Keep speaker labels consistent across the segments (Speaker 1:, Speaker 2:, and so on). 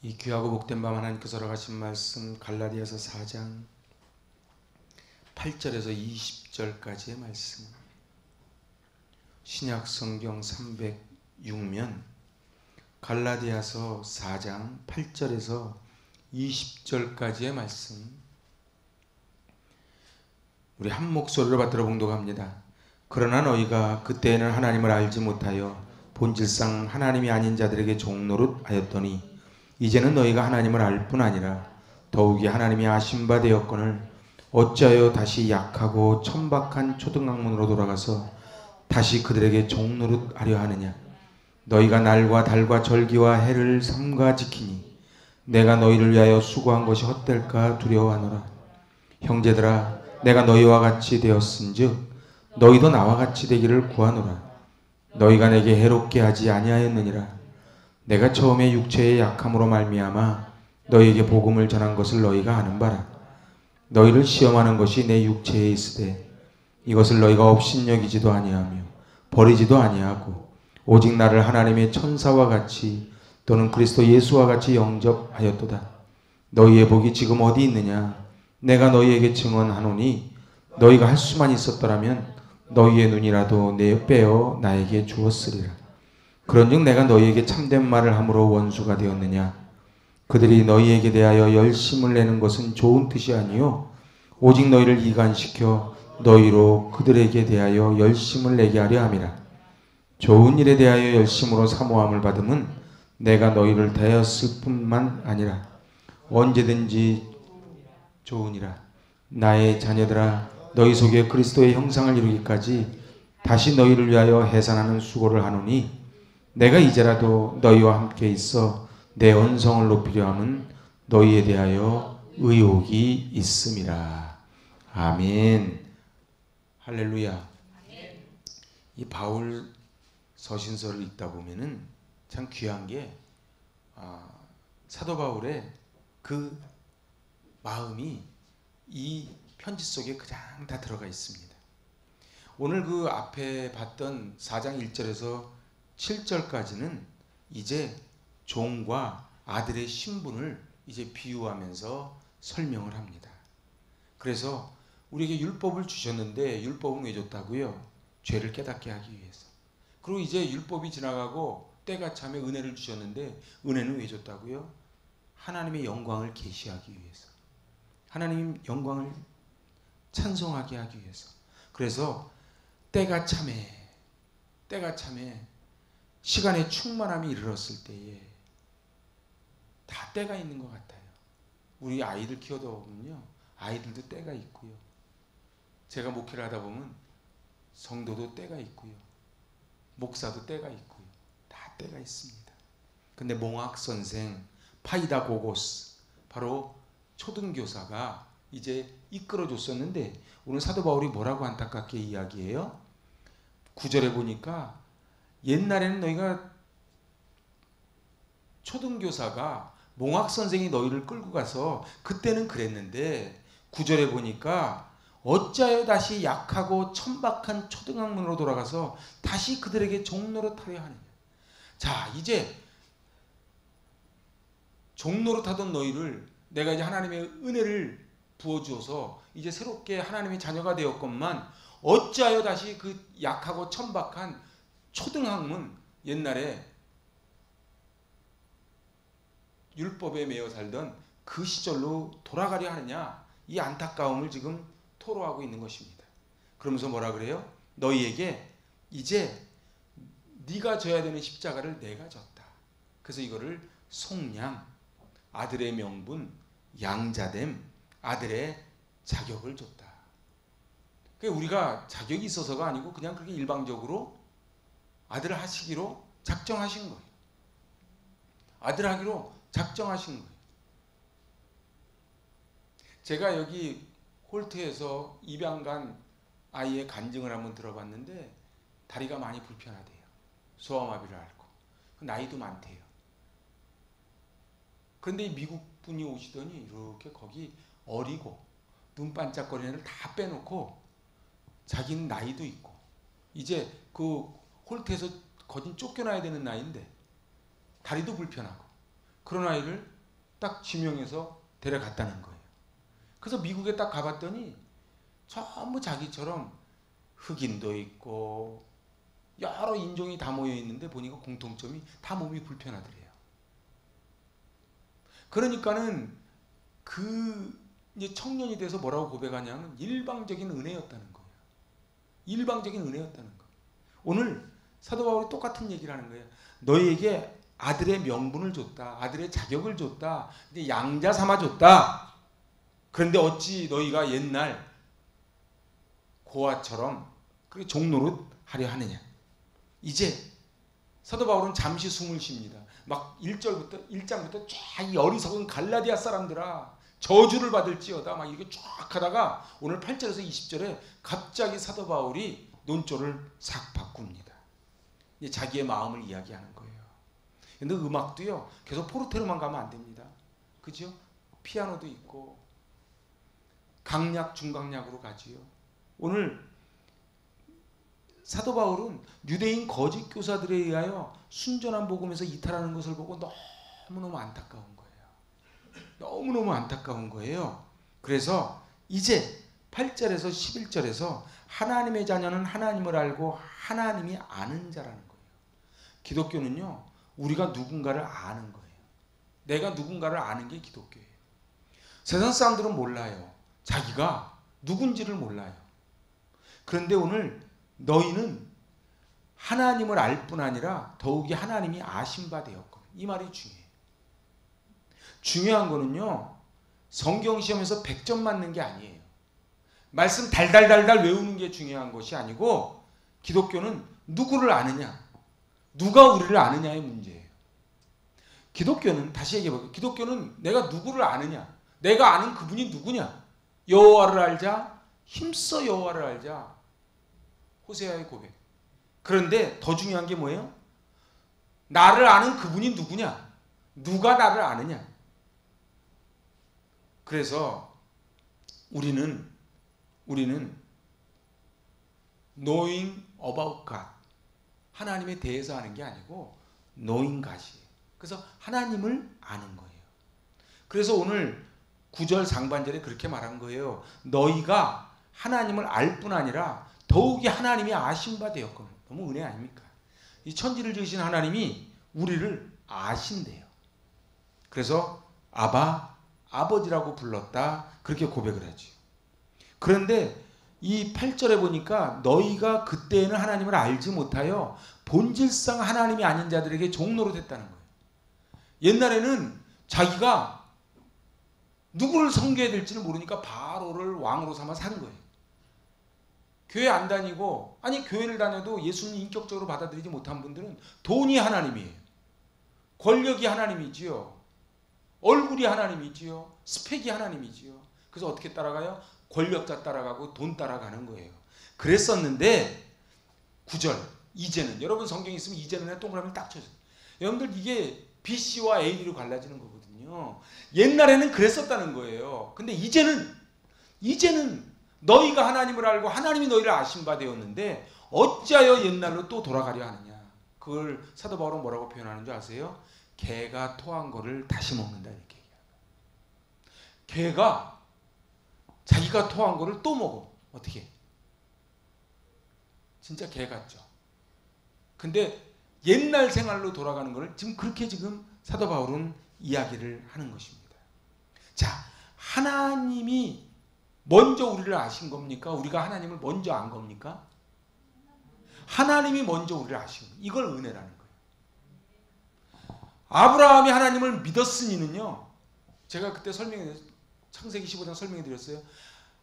Speaker 1: 이 귀하고 복된 밤 하나님께서 허락하신 말씀 갈라디아서 4장 8절에서 20절까지의 말씀, 신약 성경 306면 갈라디아서 4장 8절에서 20절까지의 말씀, 우리 한 목소리로 받들어 봉독합니다. 그러나 너희가 그때에는 하나님을 알지 못하여 본질상 하나님이 아닌 자들에게 종노릇 하였더니 이제는 너희가 하나님을 알 뿐 아니라 더욱이 하나님이 아신 바 되었거늘 어찌하여 다시 약하고 천박한 초등학문으로 돌아가서 다시 그들에게 종노릇 하려 하느냐. 너희가 날과 달과 절기와 해를 삼가 지키니 내가 너희를 위하여 수고한 것이 헛될까 두려워하노라. 형제들아, 내가 너희와 같이 되었은즉 너희도 나와 같이 되기를 구하노라. 너희가 내게 해롭게 하지 아니하였느니라. 내가 처음에 육체의 약함으로 말미암아 너희에게 복음을 전한 것을 너희가 아는 바라. 너희를 시험하는 것이 내 육체에 있으되 이것을 너희가 업신여기지도 아니하며 버리지도 아니하고 오직 나를 하나님의 천사와 같이 또는 그리스도 예수와 같이 영접하였도다. 너희의 복이 지금 어디 있느냐. 내가 너희에게 증언하노니 너희가 할 수만 있었더라면 너희의 눈이라도 빼어 나에게 주었으리라. 그런즉 내가 너희에게 참된 말을 함으로 원수가 되었느냐. 그들이 너희에게 대하여 열심을 내는 것은 좋은 뜻이 아니요 오직 너희를 이간시켜 너희로 그들에게 대하여 열심을 내게 하려 함이라. 좋은 일에 대하여 열심으로 사모함을 받음은 내가 너희를 대하였을 뿐만 아니라 언제든지 좋으니라. 나의 자녀들아, 너희 속에 그리스도의 형상을 이루기까지 다시 너희를 위하여 해산하는 수고를 하노니 내가 이제라도 너희와 함께 있어 내 언성을 높이려 함은 너희에 대하여 의혹이 있음이라. 아멘. 할렐루야. 이 바울 서신서를 읽다 보면은 참 귀한 게 사도 바울의 그 마음이 이 편지 속에 그냥 다 들어가 있습니다. 오늘 그 앞에 봤던 4장 1절에서 7절까지는 이제 종과 아들의 신분을 이제 비유하면서 설명을 합니다. 그래서 우리에게 율법을 주셨는데 율법은 왜 줬다고요? 죄를 깨닫게 하기 위해서. 그리고 이제 율법이 지나가고 때가 참에 은혜를 주셨는데 은혜는 왜 줬다고요? 하나님의 영광을 계시하기 위해서. 하나님 영광을 찬송하게 하기 위해서. 그래서 때가 참에 시간의 충만함이 이르렀을 때에 다 때가 있는 것 같아요. 우리 아이들 키워다 보면요, 아이들도 때가 있고요. 제가 목회를 하다 보면 성도도 때가 있고요. 목사도 때가 있고요. 다 때가 있습니다. 근데 몽학 선생 파이다고고스, 바로 초등교사가 이제 이끌어줬었는데 오늘 사도 바울이 뭐라고 안타깝게 이야기해요? 9절에 보니까 옛날에는 너희가 초등교사가 몽학 선생이 너희를 끌고 가서 그때는 그랬는데 9절에 보니까 어찌하여 다시 약하고 천박한 초등학문으로 돌아가서 다시 그들에게 종노릇하려 하느냐. 자, 이제 종노릇하던 너희를 내가 이제 하나님의 은혜를 부어주어서 이제 새롭게 하나님의 자녀가 되었건만 어찌하여 다시 그 약하고 천박한 초등학문, 옛날에 율법에 매여 살던 그 시절로 돌아가려 하느냐, 이 안타까움을 지금 토로하고 있는 것입니다. 그러면서 뭐라 그래요? 너희에게 이제 네가 져야 되는 십자가를 내가 졌다. 그래서 이거를 속량, 아들의 명분, 양자됨, 아들의 자격을 줬다. 그러니까 우리가 자격이 있어서가 아니고 그냥 그렇게 일방적으로 아들을 하시기로 작정하신 거예요. 아들 하기로 작정하신 거예요. 제가 여기 홀트에서 입양 간 아이의 간증을 한번 들어봤는데 다리가 많이 불편하대요. 소아마비를 앓고 나이도 많대요. 그런데 미국 분이 오시더니 이렇게 거기 어리고 눈 반짝거리는 애를 다 빼놓고 자기는 나이도 있고 이제 그 홀트에서 거진 쫓겨나야 되는 나이인데 다리도 불편하고 그런 아이를 딱 지명해서 데려갔다는 거예요. 그래서 미국에 딱 가봤더니 전부 자기처럼 흑인도 있고 여러 인종이 다 모여 있는데 보니까 공통점이 다 몸이 불편하더래요. 그러니까는 그 이제 청년이 돼서 뭐라고 고백하냐면 일방적인 은혜였다는 거예요. 일방적인 은혜였다는 거예요. 오늘 사도 바울이 똑같은 얘기를 하는 거예요. 너희에게 아들의 명분을 줬다. 아들의 자격을 줬다. 이제 양자 삼아 줬다. 그런데 어찌 너희가 옛날 고아처럼 그렇게 종노릇 하려 하느냐. 이제 사도 바울은 잠시 숨을 쉽니다. 막 1장부터 쫙 이 어리석은 갈라디아 사람들아 저주를 받을지어다 막 이렇게 쫙 하다가 오늘 8절에서 20절에 갑자기 사도 바울이 논조를 싹 바꿉니다. 이제 자기의 마음을 이야기하는 거예요. 근데 음악도요 계속 포르테로만 가면 안 됩니다. 그죠? 피아노도 있고 강약 중강약으로 가지요. 오늘 사도 바울은 유대인 거짓 교사들에 의하여 순전한 복음에서 이탈하는 것을 보고 너무너무 안타까운 거예요. 너무너무 안타까운 거예요. 그래서 이제 8절에서 11절에서 하나님의 자녀는 하나님을 알고 하나님이 아는 자라는 거예요. 기독교는요 우리가 누군가를 아는 거예요. 내가 누군가를 아는 게 기독교예요. 세상 사람들은 몰라요. 자기가 누군지를 몰라요. 그런데 오늘 너희는 하나님을 알 뿐 아니라 더욱이 하나님이 아신 바 되었거든. 이 말이 중요해요. 중요한 거는요 성경 시험에서 100점 맞는 게 아니에요. 말씀 달달달달 외우는 게 중요한 것이 아니고 기독교는 누구를 아느냐 누가 우리를 아느냐의 문제예요. 기독교는 다시 얘기해볼게요. 기독교는 내가 누구를 아느냐 내가 아는 그분이 누구냐 여호와를 알자 힘써 여호와를 알자 호세아의 고백. 그런데 더 중요한 게 뭐예요? 나를 아는 그분이 누구냐 누가 나를 아느냐. 그래서 우리는 knowing about God 하나님에 대해서 아는 게 아니고 knowing God이에요. 그래서 하나님을 아는 거예요. 그래서 오늘 9절 상반절에 그렇게 말한 거예요. 너희가 하나님을 알 뿐 아니라 더욱이 하나님이 아신 바 되었거든. 너무 은혜 아닙니까? 이 천지를 지으신 하나님이 우리를 아신대요. 그래서 아바 아버지라고 불렀다 그렇게 고백을 하죠. 그런데 이 8절에 보니까 너희가 그때에는 하나님을 알지 못하여 본질상 하나님이 아닌 자들에게 종노릇했다는 거예요. 옛날에는 자기가 누구를 섬겨야 될지를 모르니까 바로를 왕으로 삼아 산 거예요. 교회 안 다니고 아니 교회를 다녀도 예수님 인격적으로 받아들이지 못한 분들은 돈이 하나님이에요. 권력이 하나님이지요. 얼굴이 하나님이지요. 스펙이 하나님이지요. 그래서 어떻게 따라가요? 권력자 따라가고 돈 따라가는 거예요. 그랬었는데 9절 이제는 여러분 성경 있으면 이제는 동그라미를 딱 쳐줘요. 여러분들 이게 BC와 AD로 갈라지는 거거든요. 옛날에는 그랬었다는 거예요. 근데 이제는 너희가 하나님을 알고 하나님이 너희를 아신 바 되었는데 어찌하여 옛날로 또 돌아가려 하느냐. 그걸 사도 바울은 뭐라고 표현하는 줄 아세요? 개가 토한 거를 다시 먹는다 이렇게 얘기해요. 개가 자기가 토한 거를 또 먹어. 어떻게? 진짜 개 같죠. 근데 옛날 생활로 돌아가는 거를 지금 사도 바울은 이야기를 하는 것입니다. 자, 하나님이 먼저 우리를 아신 겁니까? 우리가 하나님을 먼저 안 겁니까? 하나님이 먼저 우리를 아신 거예요. 이걸 은혜라는 거예요. 아브라함이 하나님을 믿었으니는요. 제가 그때 창세기 15장 설명해 드렸어요.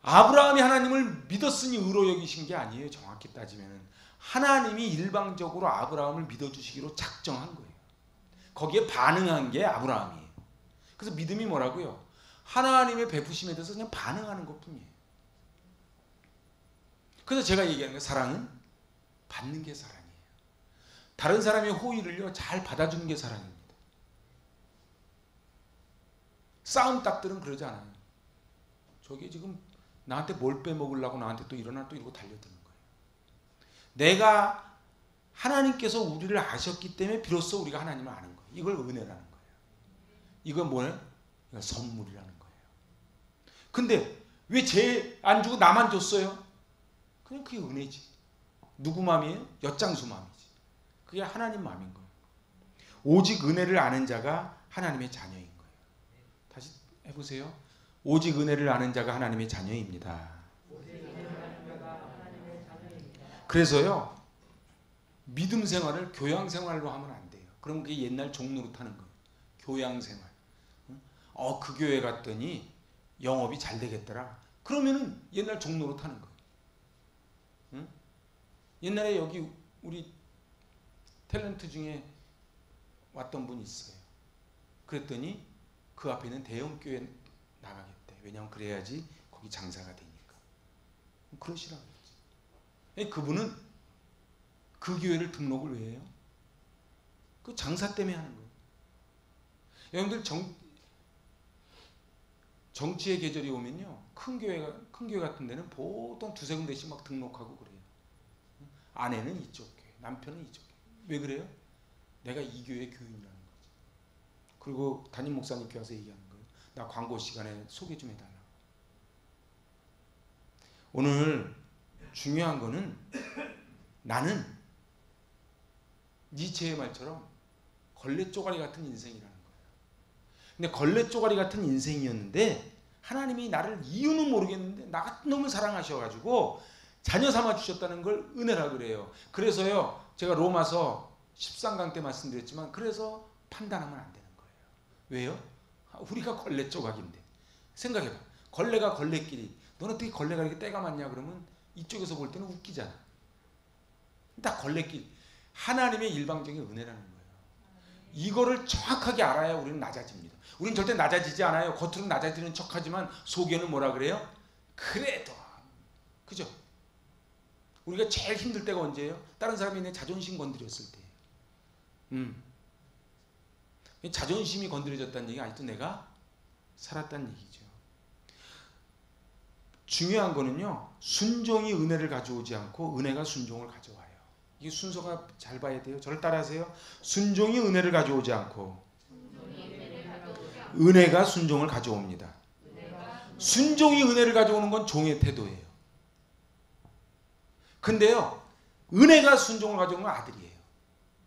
Speaker 1: 아브라함이 하나님을 믿었으니 의로 여기신 게 아니에요. 정확히 따지면은 하나님이 일방적으로 아브라함을 믿어주시기로 작정한 거예요. 거기에 반응한 게 아브라함이에요. 그래서 믿음이 뭐라고요? 하나님의 베푸심에 대해서 그냥 반응하는 것뿐이에요. 그래서 제가 얘기하는 거예요. 사랑은 받는 게 사랑이에요. 다른 사람의 호의를요 잘 받아주는 게 사랑입니다. 싸움 딱들은 그러지 않아요. 저게 지금 나한테 뭘 빼먹으려고 나한테 또 일어나 또 이러고 달려드는 거예요. 내가 하나님께서 우리를 아셨기 때문에 비로소 우리가 하나님을 아는 거예요. 이걸 은혜라는 거예요. 이건 뭐예요? 선물이라는 거예요. 근데 왜 쟤 안 주고 나만 줬어요? 그냥 그게 은혜지. 누구 마음이에요? 엿장수 마음이지. 그게 하나님 마음인 거예요. 오직 은혜를 아는 자가 하나님의 자녀인 거예요. 다시 해보세요. 오직 은혜를 아는 자가 하나님의 자녀입니다. 그래서요, 믿음 생활을 교양 생활로 하면 안 돼요. 그럼 그게 옛날 종로릇 하는 거예요. 교양 생활. 그 교회 갔더니 영업이 잘 되겠더라. 그러면은 옛날 종로릇 하는 거예요. 응? 옛날에 여기 우리 탤런트 중에 왔던 분이 있어요. 그랬더니 그 앞에 있는 대형 교회 나가겠대. 왜냐하면 그래야지 거기 장사가 되니까. 그러시라고 했지. 그분은 그 교회를 등록을 왜 해요? 그 장사 때문에 하는 거예요. 여러분들 정치의 계절이 오면요, 큰 교회 같은 데는 보통 두세 군데씩 막 등록하고 그래요. 아내는 이쪽 교회, 남편은 이쪽 교회. 왜 그래요? 내가 이 교회 교인이라는 거지. 그리고 담임 목사님께 와서 얘기하는 거예요. 나 광고 시간에 소개 좀 해달라고. 오늘 중요한 거는 나는 니체의 말처럼 걸레 쪼가리 같은 인생이라는 거예요. 근데 걸레 쪼가리 같은 인생이었는데 하나님이 나를 이유는 모르겠는데 나 같은 놈을 사랑하셔가지고 자녀 삼아 주셨다는 걸 은혜라 그래요. 그래서요, 제가 로마서 13강 때 말씀드렸지만 그래서 판단하면 안 되는 거예요. 왜요? 우리가 걸레 조각인데. 생각해봐. 걸레가 걸레끼리. 너는 어떻게 걸레가 이렇게 때가 많냐 그러면 이쪽에서 볼 때는 웃기잖아. 딱 걸레끼리. 하나님의 일방적인 은혜라는 거예요. 이거를 정확하게 알아야 우리는 낮아집니다. 우리는 절대 낮아지지 않아요. 겉으로는 낮아지는 척하지만 속에는 뭐라 그래요? 그래도. 그죠? 우리가 제일 힘들 때가 언제예요? 다른 사람이 내 자존심 건드렸을 때예요. 자존심이 건드려졌다는 얘기가 아직도 내가 살았다는 얘기죠. 중요한 거는요, 순종이 은혜를 가져오지 않고 은혜가 순종을 가져와요. 이 순서가 잘 봐야 돼요. 저를 따라하세요. 순종이 은혜를 가져오지 않고 은혜가 순종을 가져옵니다. 순종이 은혜를 가져오는 건 종의 태도예요. 근데요, 은혜가 순종을 가져오는 건 아들이에요.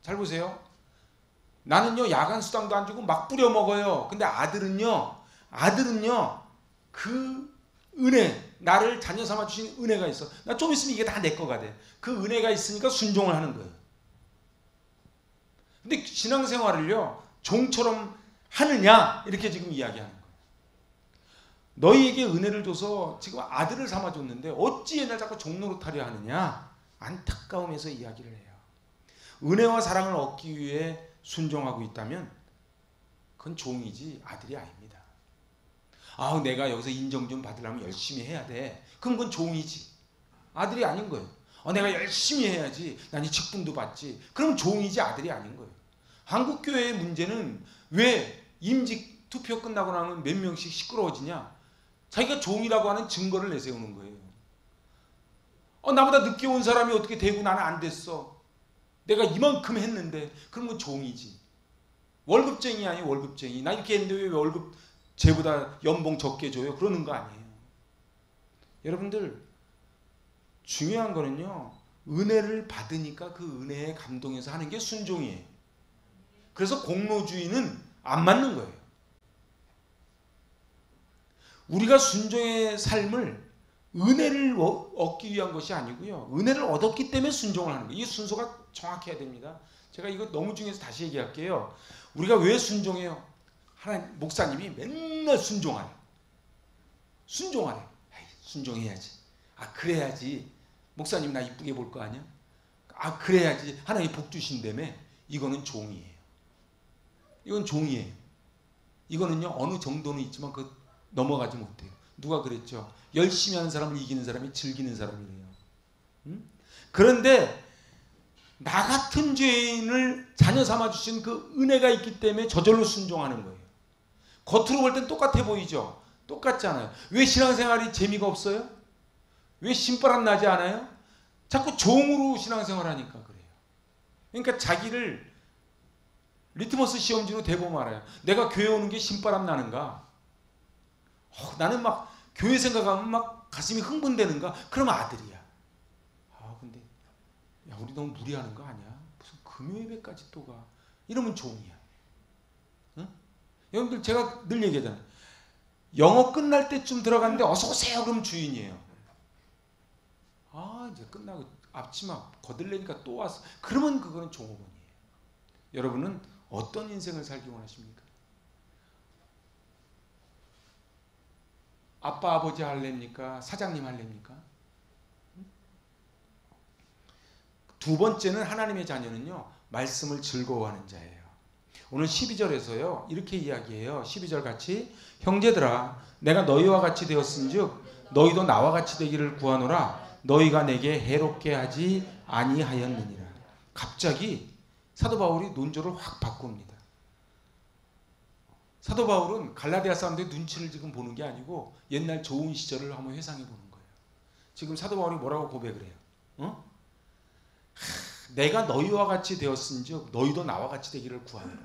Speaker 1: 잘 보세요. 나는요, 야간 수당도 안 주고 막 뿌려 먹어요. 근데 아들은요 그 은혜, 나를 자녀 삼아 주신 은혜가 있어. 나 좀 있으면 이게 다 내 거가 돼. 그 은혜가 있으니까 순종을 하는 거예요. 근데 신앙생활을요, 종처럼 하느냐 이렇게 지금 이야기하는 거예요. 너희에게 은혜를 줘서 지금 아들을 삼아줬는데 어찌 얘를 자꾸 종노릇하려 하느냐, 안타까움에서 이야기를 해요. 은혜와 사랑을 얻기 위해 순종하고 있다면 그건 종이지 아들이 아닙니다. 내가 여기서 인정 좀 받으려면 열심히 해야 돼. 그럼 그건 종이지 아들이 아닌 거예요. 내가 열심히 해야지 난 이 직분도 받지. 그럼 종이지 아들이 아닌 거예요. 한국교회의 문제는 왜 임직 투표 끝나고 나면 몇 명씩 시끄러워지냐? 자기가 종이라고 하는 증거를 내세우는 거예요. 나보다 늦게 온 사람이 어떻게 되고 나는 안 됐어. 내가 이만큼 했는데. 그러면 종이지. 월급쟁이 아니에요. 월급쟁이. 나 이렇게 했는데 왜 월급 쟤보다 연봉 적게 줘요? 그러는 거 아니에요. 여러분들, 중요한 거는요, 은혜를 받으니까 그 은혜에 감동해서 하는 게 순종이에요. 그래서 공로주의는 안 맞는 거예요. 우리가 순종의 삶을 은혜를 얻기 위한 것이 아니고요, 은혜를 얻었기 때문에 순종을 하는 거예요. 이 순서가 정확해야 됩니다. 제가 이거 너무 중요해서 다시 얘기할게요. 우리가 왜 순종해요? 하나님 목사님이 맨날 순종하래. 순종해야지. 그래야지 목사님 나 이쁘게 볼 거 아니야? 그래야지 하나님 복 주신다며. 이거는 종이에요. 이건 종이에요. 이거는요, 어느 정도는 있지만 그 넘어가지 못해요. 누가 그랬죠? 열심히 하는 사람을 이기는 사람이 즐기는 사람이래요. 그런데 나 같은 죄인을 자녀 삼아 주신 그 은혜가 있기 때문에 저절로 순종하는 거예요. 겉으로 볼 땐 똑같아 보이죠? 똑같잖아요. 왜 신앙생활이 재미가 없어요? 왜 신바람 나지 않아요? 자꾸 종으로 신앙생활 하니까 그래요. 그러니까 자기를 리트머스 시험지로 대보면 알아요. 내가 교회 오는 게 신바람 나는가? 나는 막 교회 생각하면 막 가슴이 흥분되는가? 그럼 아들이야. 근데 야, 우리 너무 무리하는 거 아니야? 무슨 금요예배까지 또 가? 이러면 종이야. 응? 여러분들 제가 늘 얘기하잖아요. 영업 끝날 때쯤 들어갔는데 어서 오세요 그럼 주인이에요. 이제 끝나고 앞치마 거들래니까 또 왔어. 그러면 그거는 종업원이에요. 여러분은 어떤 인생을 살기 원하십니까? 아빠 아버지 할래입니까? 사장님 할래입니까? 두 번째는 하나님의 자녀는요, 말씀을 즐거워하는 자예요. 오늘 12절에서요 이렇게 이야기해요. 12절 같이, 형제들아 내가 너희와 같이 되었은즉 너희도 나와 같이 되기를 구하노라. 너희가 내게 해롭게 하지 아니하였느니라. 갑자기 사도 바울이 논조를 확 바꿉니다. 사도 바울은 갈라디아 사람들의 눈치를 지금 보는 게 아니고 옛날 좋은 시절을 한번 회상해 보는 거예요. 지금 사도 바울이 뭐라고 고백을 해요? 내가 너희와 같이 되었은즉 너희도 나와 같이 되기를 구하노라.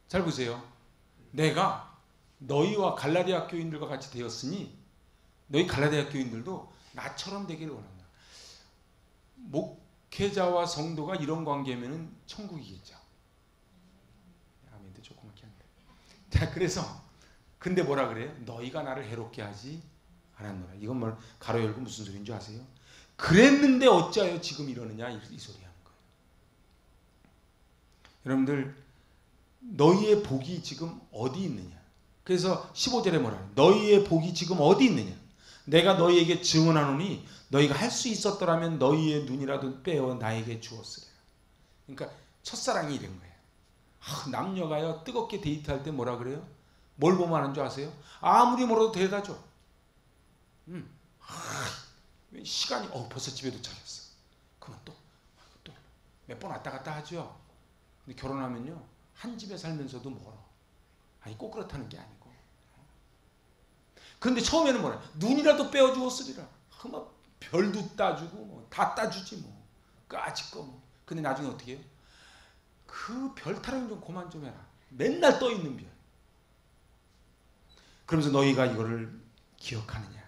Speaker 1: 잘 보세요. 내가 너희와 갈라디아 교인들과 같이 되었으니 너희 갈라디아 교인들도 나처럼 되기를 원한다. 목회자와 성도가 이런 관계면은 천국이겠죠. 아멘도 조그맣게 한데. 자, 그래서 근데 뭐라 그래요? 너희가 나를 해롭게 하지 않았노라. 이건 뭐 가로 열고 무슨 소리인 줄 아세요? 그랬는데 어찌하여 지금 이러느냐 이 소리 하는 거예요. 여러분들 너희의 복이 지금 어디 있느냐? 그래서 15절에 뭐라 해요? 너희의 복이 지금 어디 있느냐? 내가 너희에게 증언하노니 너희가 할 수 있었더라면 너희의 눈이라도 빼어 나에게 주었으리라. 그러니까 첫사랑이 이런 거예요. 남녀가요 뜨겁게 데이트할 때 뭐라 그래요? 뭘 보면 하는 줄 아세요? 아무리 멀어도 데려다 줘. 시간이 벌써 집에 도착했어. 그러면 또 몇 번 왔다 갔다 하죠. 근데 결혼하면요 한 집에 살면서도 멀어. 아니 꼭 그렇다는 게 아니고. 그런데 처음에는 뭐래? 눈이라도 빼어주었으리라. 막 별도 따주고 뭐 다 따주지 뭐. 까짓거 뭐. 근데 나중에 어떻게 해요? 그 별 타령 좀 그만 좀 해라. 맨날 떠 있는 별. 그러면서 너희가 이거를 기억하느냐?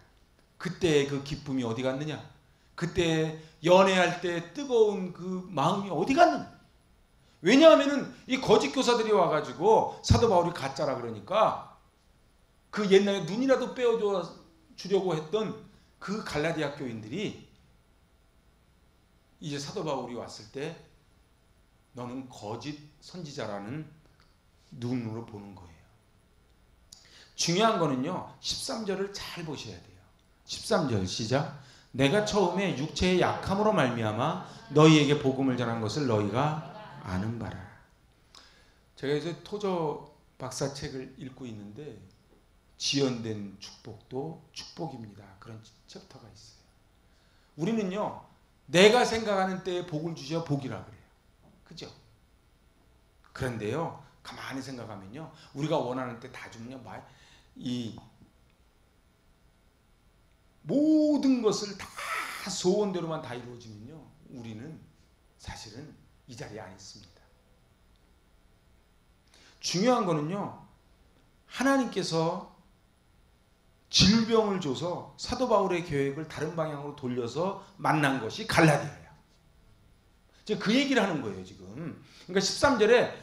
Speaker 1: 그때의 그 기쁨이 어디 갔느냐? 그때 연애할 때 뜨거운 그 마음이 어디 갔느냐? 왜냐하면은 이 거짓 교사들이 와가지고 사도 바울이 가짜라 그러니까 그 옛날에 눈이라도 빼어 주려고 했던 그 갈라디아 교인들이 이제 사도 바울이 왔을 때 너는 거짓 선지자라는 눈으로 보는 거예요. 중요한 거는요 13절을 잘 보셔야 돼요. 13절 시작. 내가 처음에 육체의 약함으로 말미암아 너희에게 복음을 전한 것을 너희가 아는 바라. 제가 이제 토저 박사 책을 읽고 있는데 지연된 축복도 축복입니다. 그런 챕터가 있어요. 우리는요 내가 생각하는 때에 복을 주셔야 복이라 그래요. 그죠? 그런데요 가만히 생각하면요 우리가 원하는 때 다 주면요 이 모든 것을 다 소원대로만 다 이루어지면요 우리는 사실은 이 자리에 안 있습니다. 중요한 거는요 하나님께서 질병을 줘서 사도 바울의 계획을 다른 방향으로 돌려서 만난 것이 갈라디아예요. 제가 그 얘기를 하는 거예요 지금. 그러니까 13절에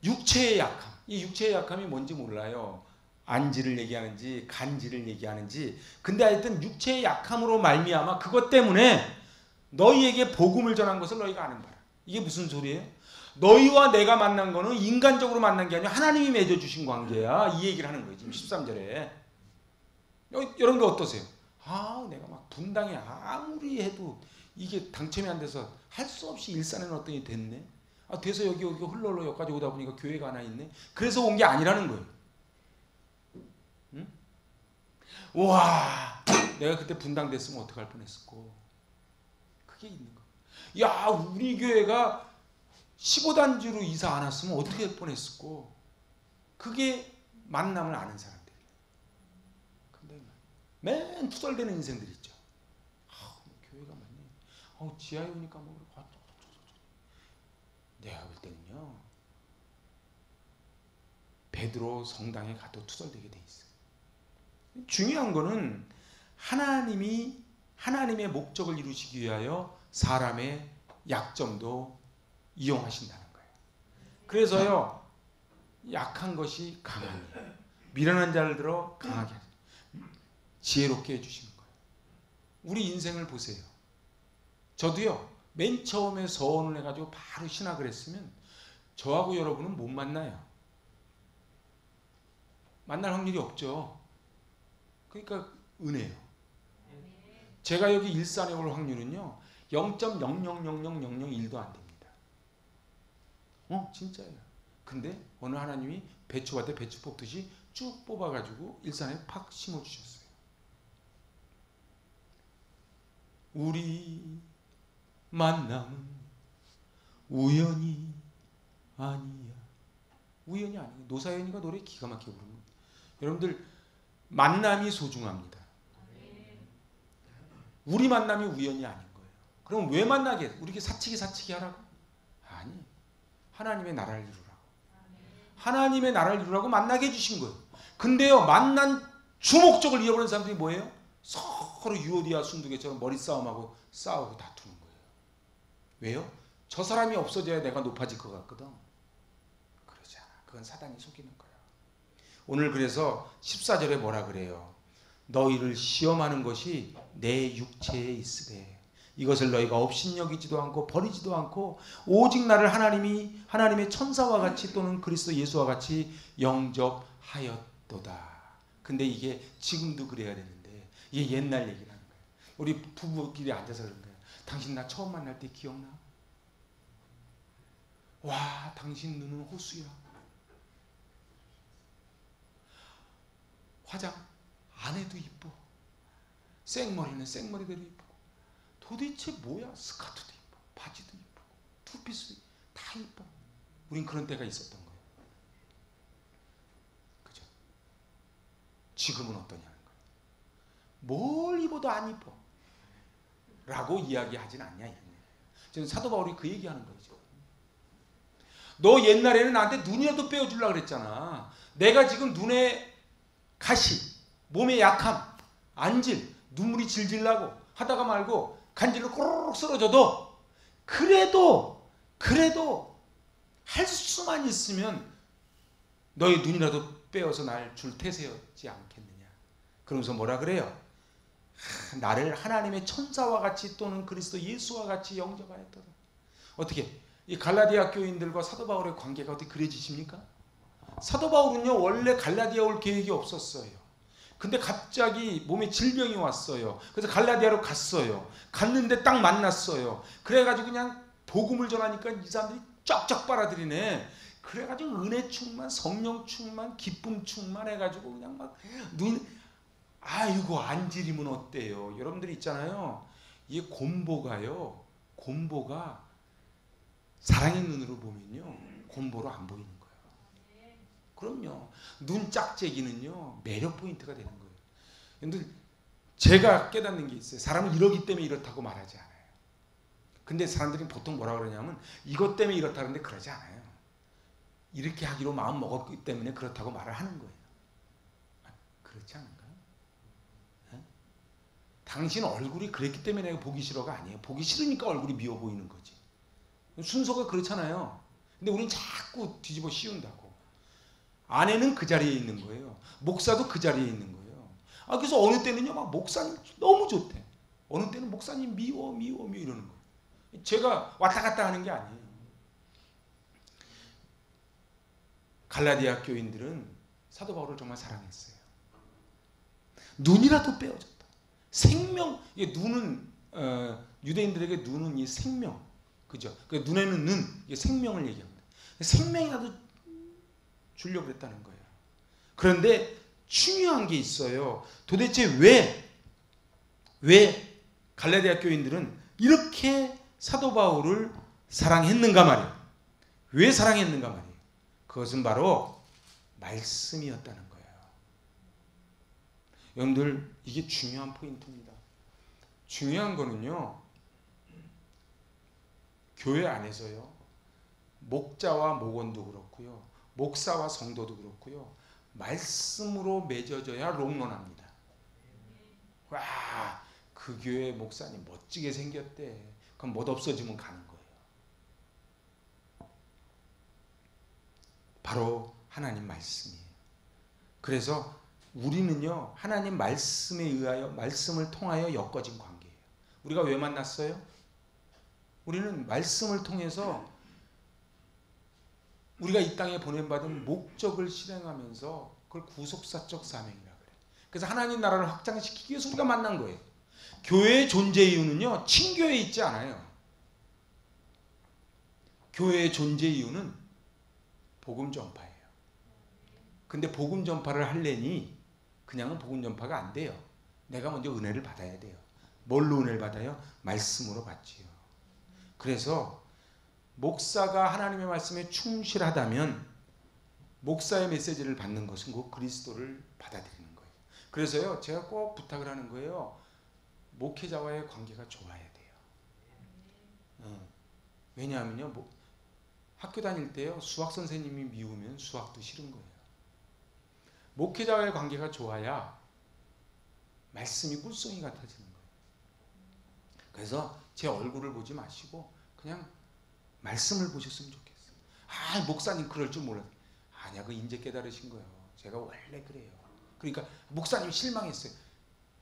Speaker 1: 육체의 약함, 이 육체의 약함이 뭔지 몰라요. 안지를 얘기하는지 간지를 얘기하는지. 근데 하여튼 육체의 약함으로 말미암아 그것 때문에 너희에게 복음을 전한 것을 너희가 아는 바라. 이게 무슨 소리예요? 너희와 내가 만난 거는 인간적으로 만난 게 아니라 하나님이 맺어주신 관계야. 이 얘기를 하는 거예요 지금 13절에. 여러분들 어떠세요? 내가 막 분당에 아무리 해도 이게 당첨이 안 돼서 할 수 없이 일산에 넣었더니 됐네. 돼서 여기 흘러흘러 여기까지 오다 보니까 교회가 하나 있네. 그래서 온 게 아니라는 거예요. 응? 와, 내가 그때 분당 됐으면 어떡할 뻔했을꼬. 그게 있는 거. 야, 우리 교회가 15단지로 이사 안 왔으면 어떻게 할 뻔했을꼬. 그게 만남을 아는 사람들. 근데 맨 투덜대는 인생들 있죠. 교회가 많네. 지하에 오니까 뭐 내가 볼 때는요 베드로 성당에 가도 투덜대게 돼 있어요. 중요한 거는 하나님의 목적을 이루시기 위하여 사람의 약점도 이용하신다는 거예요. 그래서요, 약한 것이 강하니 미련한 자를 들어 강하게 지혜롭게 해주시는 거예요. 우리 인생을 보세요. 저도요, 맨 처음에 서원을 해가지고 바로 신학을 했으면 저하고 여러분은 못 만나요. 만날 확률이 없죠. 그러니까 은혜예요. 제가 여기 일산에 올 확률은요 0.0000001도 안 됩니다. 진짜예요. 근데 어느 하나님이 배추밭에 배추 뽑듯이 쭉 뽑아가지고 일산에 팍 심어주셨어요. 우리 만남은 우연이 아니야. 우연이 아니에요. 노사연이가 노래 기가 막히게 부릅니다. 여러분들 만남이 소중합니다. 우리 만남이 우연이 아닌 거예요. 그럼 왜 만나게? 우리에게 사치기 하라고? 아니, 하나님의 나라를 이루라고. 하나님의 나라를 이루라고 만나게 해주신 거예요. 근데요, 만난 주목적을 잃어버린 사람들이 뭐예요? 서로 유오디아 순두개처럼 머리 싸움하고 싸우고 다투는 거예요. 왜요? 저 사람이 없어져야 내가 높아질 것 같거든. 그러지 않아. 그건 사단이 속이는 거야. 오늘 그래서 14절에 뭐라 그래요? 너희를 시험하는 것이 내 육체에 있으되 이것을 너희가 업신여기지도 않고 버리지도 않고 오직 나를 하나님의 천사와 같이 또는 그리스도 예수와 같이 영접하였도다. 근데 이게 지금도 그래야 되는데 이게 옛날 얘기라는 거예요. 우리 부부끼리 앉아서 그런 거예요. 당신 나 처음 만날 때 기억나? 와, 당신 눈은 호수야. 화장 안 해도 이뻐. 생머리는 생머리대로 이쁘고. 도대체 뭐야? 스커트도 이뻐, 바지도 이쁘고, 투피스도 이뻐, 다 이뻐. 우린 그런 때가 있었던 거예요. 그죠? 지금은 어떠냐는 거예요. 뭘 입어도 안 이뻐 라고 이야기하진 않냐 이거예요. 지금 사도 바울이 그 얘기하는 거죠. 너 옛날에는 나한테 눈이라도 빼어주려고 그랬잖아. 내가 지금 눈에 가시, 몸에 약함, 안질, 눈물이 질질 나고 하다가 말고 간질로 꼬르륵 쓰러져도 그래도 할 수만 있으면 너의 눈이라도 빼어서 날 줄 태세였지 않겠느냐. 그러면서 뭐라 그래요? 나를 하나님의 천사와 같이 또는 그리스도 예수와 같이 영접하였더라. 어떻게? 이 갈라디아 교인들과 사도 바울의 관계가 어떻게 그려지십니까? 사도 바울은요 원래 갈라디아 올 계획이 없었어요. 근데 갑자기 몸에 질병이 왔어요. 그래서 갈라디아로 갔어요. 갔는데 딱 만났어요. 그래가지고 그냥 복음을 전하니까 이 사람들이 쫙쫙 빨아들이네. 그래가지고 은혜 충만, 성령 충만, 기쁨 충만 해가지고 그냥 막 아이고 안지리면 어때요? 여러분들이 있잖아요. 이 곰보가 사랑의 눈으로 보면요 곰보로 안 보이는 거예요. 그럼요. 눈 짝재기는요 매력 포인트가 되는 거예요. 근데 제가 깨닫는 게 있어요. 사람은 이러기 때문에 이렇다고 말하지 않아요. 근데 사람들이 보통 뭐라 그러냐면 이것 때문에 이렇다는데 그러지 않아요. 이렇게 하기로 마음 먹었기 때문에 그렇다고 말을 하는 거예요. 그렇지 않은가요? 당신 얼굴이 그랬기 때문에 내가 보기 싫어가 아니에요. 보기 싫으니까 얼굴이 미워 보이는 거지. 순서가 그렇잖아요. 근데 우리는 자꾸 뒤집어 씌운다고. 아내는 그 자리에 있는 거예요. 목사도 그 자리에 있는 거예요. 그래서 어느 때는요 막 목사님 너무 좋대. 어느 때는 목사님 미워 이러는 거예요. 제가 왔다 갔다 하는 게 아니에요. 갈라디아 교인들은 사도 바울을 정말 사랑했어요. 눈이라도 빼어줬다. 생명, 이게 눈은 유대인들에게 눈은 이 생명, 그죠? 그 눈에는 이게 생명을 얘기합니다. 생명이라도 주려고 그랬다는 거예요. 그런데 중요한 게 있어요. 도대체 왜 갈라디아 교인들은 이렇게 사도 바울을 사랑했는가 말이에요. 왜 사랑했는가 말이에요. 그것은 바로 말씀이었다는 거예요. 여러분들 이게 중요한 포인트입니다. 중요한 거는요. 교회 안에서요. 목자와 목원도 그렇고요. 목사와 성도도 그렇고요. 말씀으로 맺어져야 롱런합니다. 와, 그 교회 목사님 멋지게 생겼대. 그럼 못 없어지면 가는 거예요. 바로 하나님 말씀이에요. 그래서 우리는요, 하나님 말씀에 의하여, 말씀을 통하여 엮어진 관계예요. 우리가 왜 만났어요? 우리는 말씀을 통해서 우리가 이 땅에 보냄받은 목적을 실행하면서 그걸 구속사적 사명이라고 그래요. 그래서 하나님 나라를 확장시키기 위해서 우리가 만난 거예요. 교회의 존재 이유는요, 친교에 있지 않아요. 교회의 존재 이유는 복음 전파예요. 근데 복음 전파를 하려니 그냥은 복음 전파가 안 돼요. 내가 먼저 은혜를 받아야 돼요. 뭘로 은혜를 받아요? 말씀으로 받지요. 그래서 목사가 하나님의 말씀에 충실하다면 목사의 메시지를 받는 것은 곧 그리스도를 받아들이는 거예요. 그래서요, 제가 꼭 부탁을 하는 거예요. 목회자와의 관계가 좋아야 돼요. 왜냐하면요, 학교 다닐 때요, 수학 선생님이 미우면 수학도 싫은 거예요. 목회자와의 관계가 좋아야 말씀이 꿀송이 같아지는 거예요. 그래서 제 얼굴을 보지 마시고 그냥 말씀을 보셨으면 좋겠어요. 아, 목사님 그럴 줄 몰랐어요. 아니야, 그 이제 깨달으신 거예요. 제가 원래 그래요. 그러니까 목사님 실망했어요.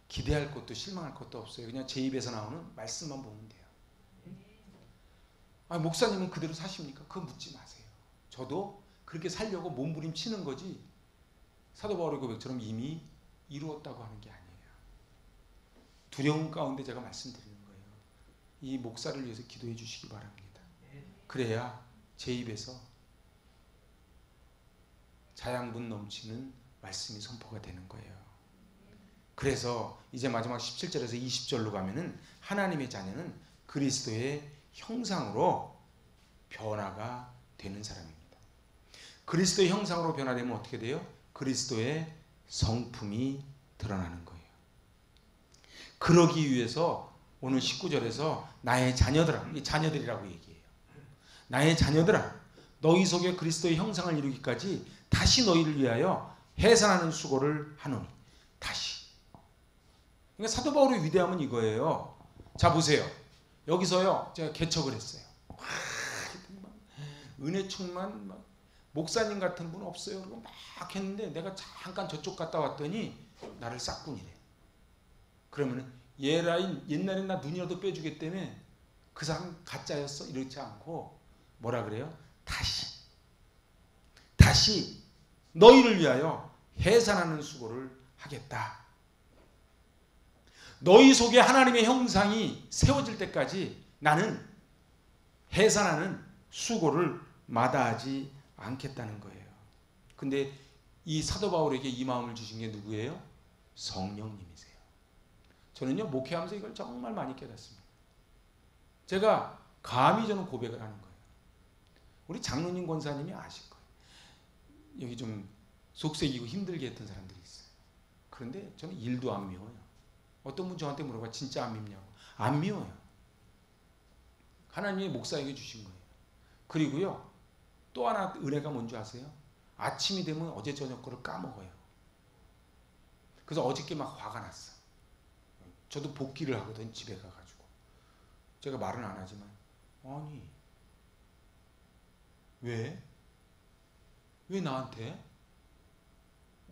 Speaker 1: 기대할 것도 실망할 것도 없어요. 그냥 제 입에서 나오는 말씀만 보면 돼요. 아, 목사님은 그대로 사십니까? 그거 묻지 마세요. 저도 그렇게 살려고 몸부림치는 거지 사도 바울의 고백처럼 이미 이루었다고 하는 게 아니에요. 두려움 가운데 제가 말씀드리는 거예요. 이 목사를 위해서 기도해 주시기 바랍니다. 그래야 제 입에서 자양분 넘치는 말씀이 선포가 되는 거예요. 그래서 이제 마지막 17절에서 20절로 가면은 하나님의 자녀는 그리스도의 형상으로 변화가 되는 사람입니다. 그리스도의 형상으로 변화되면 어떻게 돼요? 그리스도의 성품이 드러나는 거예요. 그러기 위해서 오늘 19절에서 나의 자녀들아, 이 자녀들이라고 얘기해요. 나의 자녀들아, 너희 속에 그리스도의 형상을 이루기까지 다시 너희를 위하여 해산하는 수고를 하노니. 다시. 그러니까 사도 바울의 위대함은 이거예요. 자, 보세요. 여기서요, 제가 개척을 했어요. 은혜 충만, 목사님 같은 분 없어요. 그리고 막 했는데 내가 잠깐 저쪽 갔다 왔더니 나를 싹군이래. 그러면은 얘라인 옛날에 나 눈이라도 빼주겠다며 그 사람 가짜였어? 이렇지 않고 뭐라 그래요? 다시 너희를 위하여 해산하는 수고를 하겠다. 너희 속에 하나님의 형상이 세워질 때까지 나는 해산하는 수고를 마다하지 않겠다는 거예요. 근데 이 사도 바울에게 이 마음을 주신 게 누구예요? 성령님이세요. 저는요, 목회하면서 이걸 정말 많이 깨닫습니다. 제가 감히 저는 고백을 하는 거예요. 우리 장로님 권사님이 아실 거예요. 여기 좀 속색이고 힘들게 했던 사람들이 있어요. 그런데 저는 일도 안 미워요. 어떤 분 저한테 물어봐, 진짜 안 밉냐고. 안 미워요. 하나님이 목사에게 주신 거예요. 그리고요, 또 하나 은혜가 뭔지 아세요? 아침이 되면 어제 저녁 거를 까먹어요. 그래서 어저께 막 화가 났어. 저도 복기를 하거든, 집에 가가지고. 제가 말은 안 하지만, 아니, 왜? 왜 나한테?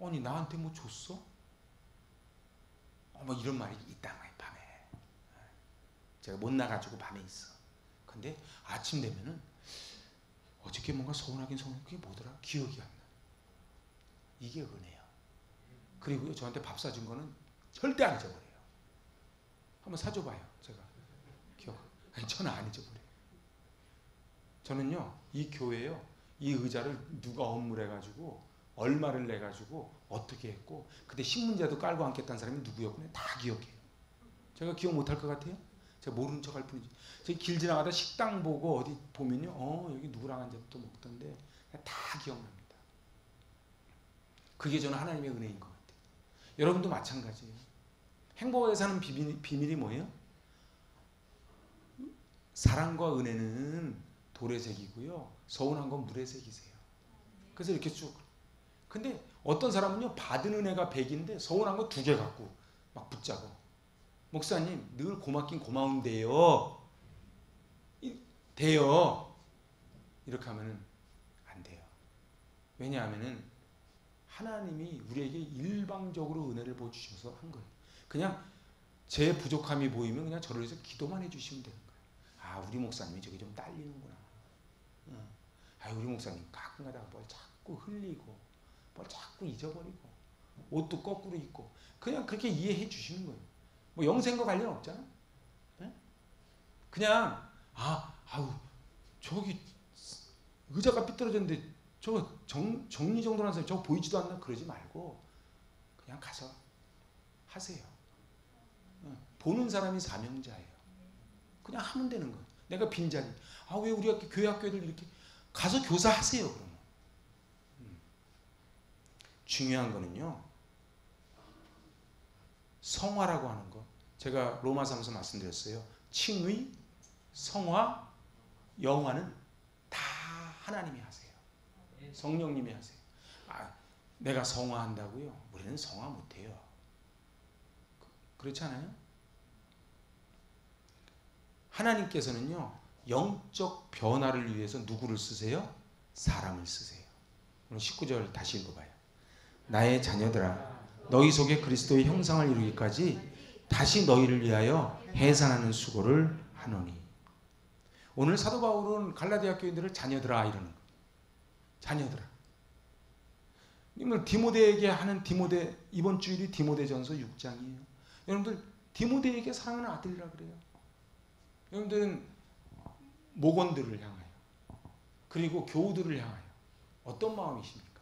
Speaker 1: 아니, 나한테 뭐 줬어? 뭐 이런 말이 있단 말이야, 밤에. 제가 못 나가지고 밤에 있어. 근데 아침 되면은 어저께 뭔가 서운하긴 서운해. 그게 뭐더라? 기억이 안 나. 이게 은혜야. 그리고요, 저한테 밥 사준 거는 절대 안 잊어버려요. 한번 사줘봐요. 제가 아니, 저는 안 잊어버려요. 저는요, 이 교회요, 이 의자를 누가 업무해가지고 얼마를 내가지고 어떻게 했고 그때 신문지도 깔고 앉겠다는 사람이 누구였구나 다 기억해요. 제가 기억 못할 것 같아요? 제가 모르는 척 할 뿐이지. 제가 길 지나가다 식당 보고 어디 보면요, 여기 누구랑 앉아서 먹던데 다 기억납니다. 그게 저는 하나님의 은혜인 것 같아요. 여러분도 마찬가지예요. 행복하게 사는 비밀이 뭐예요? 사랑과 은혜는 돌의 색이고요, 서운한 건 물의 색이세요. 그래서 이렇게 쭉. 근데 어떤 사람은요, 받은 은혜가 100인데 서운한 거 2개 갖고 막 붙잡고, 목사님 늘 고맙긴 고마운데요, 돼요, 이렇게 하면은 안 돼요. 왜냐하면은 하나님이 우리에게 일방적으로 은혜를 부어주셔서 한 거예요. 그냥 제 부족함이 보이면 그냥 저를 위해서 기도만 해주시면 되는 거예요. 아, 우리 목사님이 저기 좀 딸리는구나. 아, 우리 목사님 가끔 가다가 뭘 자꾸 흘리고 뭘 자꾸 잊어버리고 옷도 거꾸로 입고, 그냥 그렇게 이해해 주시는 거예요. 뭐 영생과 관련 없잖아. 네? 그냥 아우 저기 의자가 삐뚤어졌는데 저거 정리정돈한 사람이 저거 보이지도 않나, 그러지 말고 그냥 가서 하세요. 보는 사람이 사명자예요. 그냥 하면 되는 거예요. 내가 빈자리, 왜 우리 교회 학교들 이렇게 가서 교사하세요. 그러면 중요한 거는요, 성화라고 하는 거. 제가 로마서에서 말씀드렸어요. 칭의, 성화, 영화는 다 하나님이 하세요. 성령님이 하세요. 내가 성화한다고요? 우리는 성화 못해요. 그렇지 않아요? 하나님께서는요, 영적 변화를 위해서 누구를 쓰세요? 사람을 쓰세요. 오늘 19절 다시 읽어봐요. 나의 자녀들아, 너희 속에 그리스도의 형상을 이루기까지 다시 너희를 위하여 해산하는 수고를 하노니. 오늘 사도 바울은 갈라디아 교인들을 자녀들아 이러는 거예요. 자녀들아. 여러분들 디모데에게 하는 이번 주일이 디모데전서 6장이에요. 여러분들 디모데에게 사랑하는 아들이라 그래요. 여러분들은 목원들을 향하여, 그리고 교우들을 향하여 어떤 마음이십니까?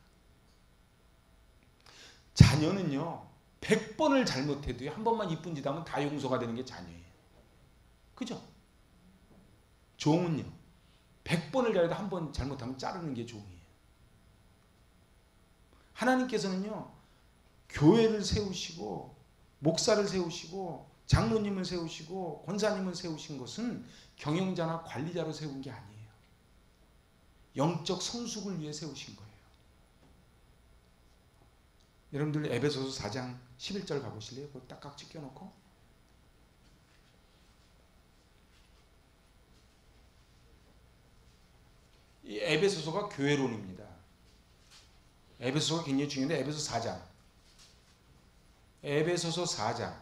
Speaker 1: 자녀는요, 100번을 잘못해도 한 번만 이쁜 짓 하면 다 용서가 되는 게 자녀예요. 그죠? 종은요, 100번을 잘해도 한 번 잘못하면 자르는 게 종이에요. 하나님께서는요, 교회를 세우시고 목사를 세우시고 장로님을 세우시고 권사님을 세우신 것은 경영자나 관리자로 세운 게 아니에요. 영적 성숙을 위해 세우신 거예요. 여러분들 에베소서 4장 11절 가보실래요? 그거 딱깍 껴놓고. 이 에베소서가 교회론입니다. 에베소서가 굉장히 중요한데, 에베소서 4장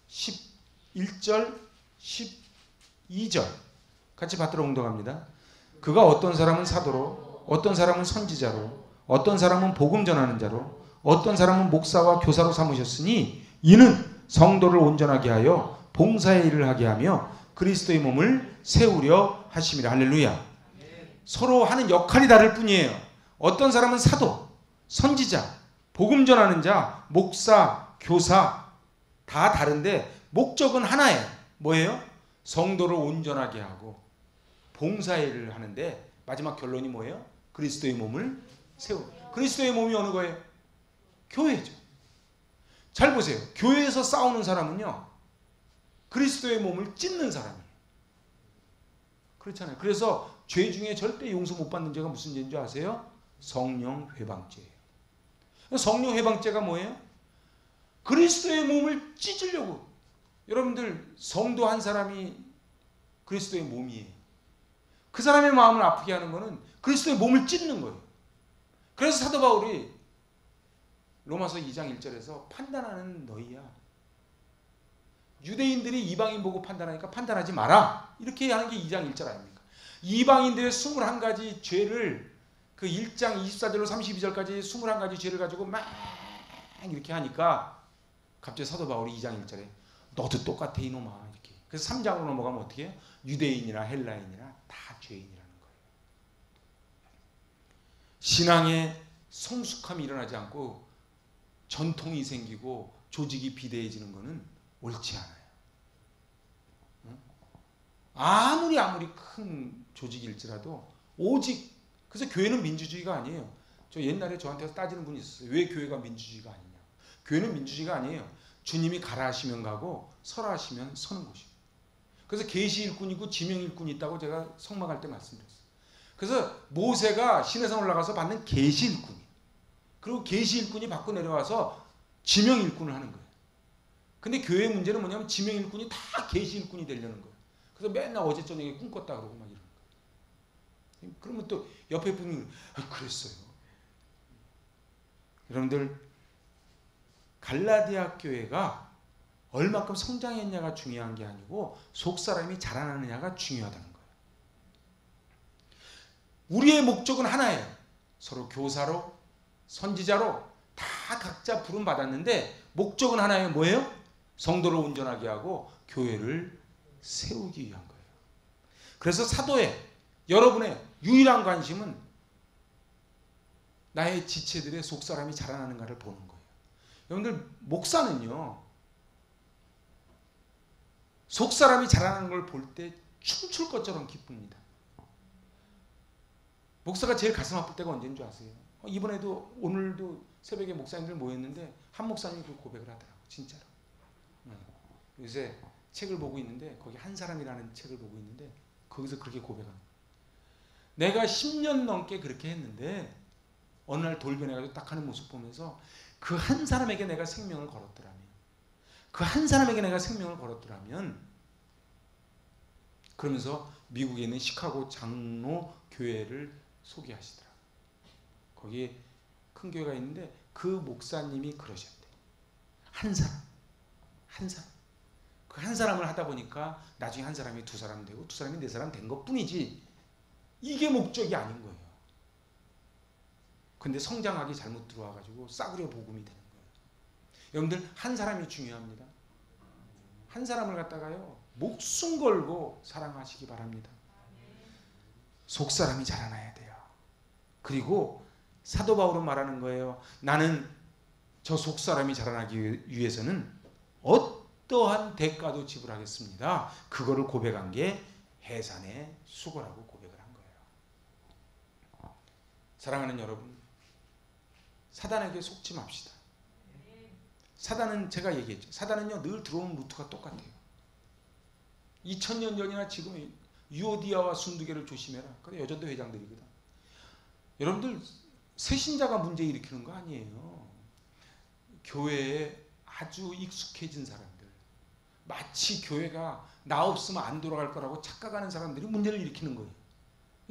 Speaker 1: 11절 12절 같이 받들어 공독합니다. 그가 어떤 사람은 사도로, 어떤 사람은 선지자로, 어떤 사람은 복음 전하는 자로, 어떤 사람은 목사와 교사로 삼으셨으니 이는 성도를 온전하게 하여 봉사의 일을 하게 하며 그리스도의 몸을 세우려 하심이라. 할렐루야. 서로 하는 역할이 다를 뿐이에요. 어떤 사람은 사도, 선지자, 복음 전하는 자, 목사, 교사 다 다른데 목적은 하나예요. 뭐예요? 성도를 온전하게 하고 봉사의 일을 하는데 마지막 결론이 뭐예요? 그리스도의 몸을 세우는. 그리스도의 몸이 어느 거예요? 교회죠. 잘 보세요. 교회에서 싸우는 사람은요, 그리스도의 몸을 찢는 사람이에요. 그렇잖아요. 그래서 죄 중에 절대 용서 못 받는 죄가 무슨 죄인 줄 아세요? 성령 회방죄예요. 성령 회방죄가 뭐예요? 그리스도의 몸을 찢으려고. 여러분들, 성도 한 사람이 그리스도의 몸이에요. 그 사람의 마음을 아프게 하는 거는 그리스도의 몸을 찢는 거예요. 그래서 사도 바울이 로마서 2장 1절에서 판단하는 너희야. 유대인들이 이방인 보고 판단하니까 판단하지 마라. 이렇게 하는 게 2장 1절 아닙니까? 이방인들의 21가지 죄를 그 1장 24절로 32절까지 21가지 죄를 가지고 막 이렇게 하니까 갑자기 사도 바울이 2장 1절에 너도 똑같아 이놈아 이렇게. 그래서 3장으로 넘어가면 어떻게 해요? 유대인이나 헬라인이나 다 죄인이라는 거예요. 신앙의 성숙함이 일어나지 않고 전통이 생기고 조직이 비대해지는 것은 옳지 않아요. 아무리 큰 조직일지라도 오직, 그래서 교회는 민주주의가 아니에요. 저 옛날에 저한테 따지는 분이 있었어요. 왜 교회가 민주주의가 아니냐. 교회는 민주주의가 아니에요. 주님이 가라 하시면 가고 서라 하시면 서는 곳이에요. 그래서 계시 일꾼이 있고 지명 일꾼이 있다고 제가 성막할 때 말씀드렸어요. 그래서 모세가 시내산 올라가서 받는 계시 일꾼이, 그리고 계시 일꾼이 받고 내려와서 지명 일꾼을 하는 거예요. 근데 교회 문제는 뭐냐면 지명 일꾼이 다 계시 일꾼이 되려는 거예요. 그래서 맨날 어제 저녁에 꿈 꿨다 그러고 막 이러는 거예요. 그러면 또 옆에 분이 그랬어요. 여러분들, 갈라디아 교회가 얼마큼 성장했냐가 중요한 게 아니고 속 사람이 자라나느냐가 중요하다는 거예요. 우리의 목적은 하나예요. 서로 교사로, 선지자로 다 각자 부름 받았는데 목적은 하나예요. 뭐예요? 성도를 온전하게 하고 교회를 세우기 위한 거예요. 그래서 사도의 여러분의 유일한 관심은 나의 지체들의 속사람이 자라나는가를 보는 거예요. 여러분들, 목사는요, 속사람이 자라나는 걸 볼 때 춤출 것처럼 기쁩니다. 목사가 제일 가슴 아플 때가 언제인 줄 아세요? 이번에도 오늘도 새벽에 목사님들 모였는데 한 목사님이 그 고백을 하더라고요. 진짜로. 요새 책을 보고 있는데 거기 한 사람이라는 책을 보고 있는데 거기서 그렇게 고백합니다. 내가 10년 넘게 그렇게 했는데 어느 날 돌변해가지고 딱 하는 모습 보면서 그 한 사람에게 내가 생명을 걸었더라면, 그 한 사람에게 내가 생명을 걸었더라면, 그러면서 미국에 있는 시카고 장로 교회를 소개하시더라. 거기에 큰 교회가 있는데 그 목사님이 그러셨대. 한 사람. 그 한 사람을 하다 보니까 나중에 한 사람이 두 사람 되고 두 사람이 네 사람 된 것뿐이지 이게 목적이 아닌 거예요. 근데 성장하기 잘못 들어와가지고 싸구려 복음이 되는 거예요. 여러분들, 한 사람이 중요합니다. 한 사람을 갖다가요 목숨 걸고 사랑하시기 바랍니다. 속사람이 자라나야 돼요. 그리고 사도 바울은 말하는 거예요. 나는 저 속사람이 자라나기 위해서는 어떠한 대가도 지불하겠습니다. 그거를 고백한 게 해산의 수고라고 고백을 한 거예요. 사랑하는 여러분, 사단에게 속지 맙시다. 사단은, 제가 얘기했죠, 사단은요 늘 들어오는 루트가 똑같아요. 2000년 전이나 지금 유오디아와 순두개를 조심해라. 그래, 여전도 회장들이거든. 여러분들, 새신자가 문제 일으키는 거 아니에요. 교회에 아주 익숙해진 사람들, 마치 교회가 나 없으면 안 돌아갈 거라고 착각하는 사람들이 문제를 일으키는 거예요.